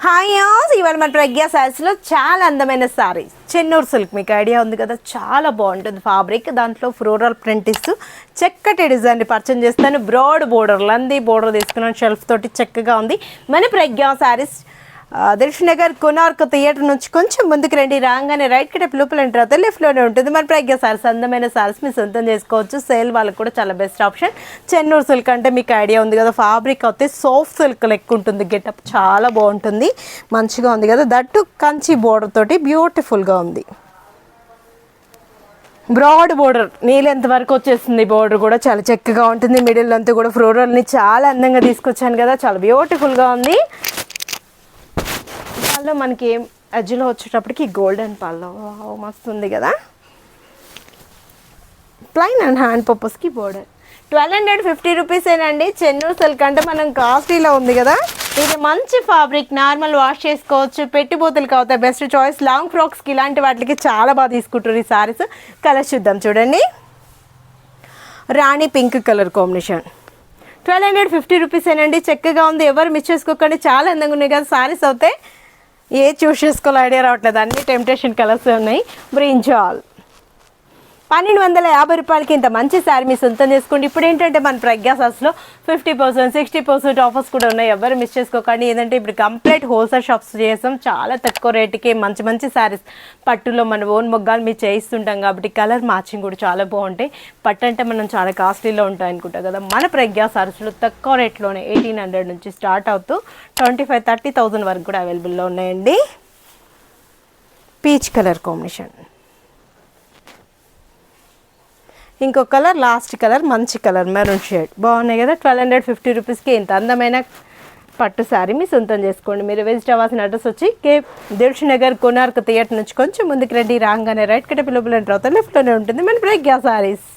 Hi ఇవాళ మన ప్రజ్ఞా శారీస్లో చాలా అందమైన శారీ చెన్నూరు సిల్క్. మీకు ఐడియా ఉంది కదా, చాలా బాగుంటుంది ఫ్యాబ్రిక్. దాంట్లో ఫ్లోరల్ ప్రింట్ ఇస్తూ చక్కటి డిజైన్ పర్చేజ్ చేస్తాను. బ్రాడ్ బోర్డర్, లంది బోర్డర్ తీసుకున్నాను. షెల్ఫ్ తోటి చక్కగా ఉంది మన ప్రజ్ఞా శారీస్. దిల్షునగర్ కొనార్క్ థియేటర్ నుంచి కొంచెం ముందుకు రండి. రాగానే రైట్ కటే లోపల ఎంటర్ అవుతుంది. లెఫ్ట్లోనే ఉంటుంది మన ప్రజ్ఞా శారీస్. అందమైన శారీస్ మీరు సొంతం చేసుకోవచ్చు. సేల్ వాళ్ళకి కూడా చాలా బెస్ట్ ఆప్షన్. చెన్నూరు సిల్క్ అంటే మీకు ఐడియా ఉంది కదా, ఫ్యాబ్రిక్ అయితే సాఫ్ట్ సిల్క్ లెక్క ఉంటుంది. గెటప్ చాలా బాగుంటుంది, మంచిగా ఉంది కదా. దట్టు కంచి బోర్డర్ తోటి బ్యూటిఫుల్గా ఉంది. బ్రాడ్ బోర్డర్ నీళ్ళెంత వరకు వచ్చేస్తుంది. బోర్డర్ కూడా చాలా చక్కగా ఉంటుంది. మిడిల్ అంతా కూడా ఫ్లోరల్ని చాలా అందంగా తీసుకొచ్చాను కదా, చాలా బ్యూటిఫుల్గా ఉంది. పళ్ళు మనకి ఎడ్జ్లో వచ్చేటప్పటికి గోల్డెన్ పళ్ళు మస్తు ఉంది కదా. ప్లైన్ అండ్ హ్యాండ్ పర్పస్కి బోర్డర్. 1250 రూపీసేనండి. చెన్నూరు సిల్క్ అంటే మనం కాస్ట్లీలో ఉంది కదా. ఇది మంచి ఫ్యాబ్రిక్, నార్మల్ వాష్ చేసుకోవచ్చు. పెట్టిపోతులు అవుతాయి, బెస్ట్ చాయిస్. లాంగ్ ఫ్రాక్స్కి ఇలాంటి వాటికి చాలా బాగా తీసుకుంటారు ఈ సారీస్. కలర్స్ చూద్దాం చూడండి. రాణి పింక్ కలర్ కాంబినేషన్. 1250 రూపీసేనండి. చక్కగా ఉంది, ఎవరు మిస్ చేసుకోకండి. చాలా అందంగా ఉన్నాయి కదా సారీస్. అవుతాయి ఏ చూస్ చేసుకోవాలో ఐడియా రావట్లేదు, అన్ని టెంప్టేషన్ కలర్స్ ఉన్నాయి. బ్రింజాల్ 1250 రూపాయలకి ఇంత మంచి శారీ మీ సొంతం చేసుకోండి. ఇప్పుడు ఏంటంటే మన ప్రజ్ఞా శారీస్లో 50%, 60% ఆఫర్స్ కూడా ఉన్నాయి. ఎవరు మిస్ చేసుకోకండి. ఏంటంటే ఇప్పుడు కంప్లీట్ హోల్సేల్ షాప్స్ చేసాం. చాలా తక్కువ రేటుకి మంచి మంచి శారీస్ పట్టులో మన ఓన్ మొగ్గాలు మీరు చేయిస్తుంటాం కాబట్టి కలర్ మ్యాచింగ్ కూడా చాలా బాగుంటాయి. పట్టు అంటే మనం చాలా కాస్ట్లీలో ఉంటాయి అనుకుంటాం కదా. మన ప్రజ్ఞా శారీస్లో తక్కువ రేట్లోనే 1800 నుంచి స్టార్ట్ అవుతూ 25,000-30,000 వరకు కూడా అవైలబుల్లో ఉన్నాయండి. Peach colour combination. ఇంకో కలర్, లాస్ట్ కలర్ మంచి కలర్ మెరూన్ షేడ్. బాగున్నాయి కదా. 1250 రూపీస్కి ఇంత అందమైన పట్టు శారీ మీ సొంతం చేసుకోండి. మీరు విజిట్ అవ్వాల్సిన అడ్రస్ వచ్చి దిల్షునగర్ కొనార్క్ థియేటర్ నుంచి కొంచెం ముందుకు రండి. రాగానే రైట్ కటే లోపల ఎంటర్ అవుతారు. లెఫ్ట్లోనే ఉంటుంది మన ప్రజ్ఞా శారీస్.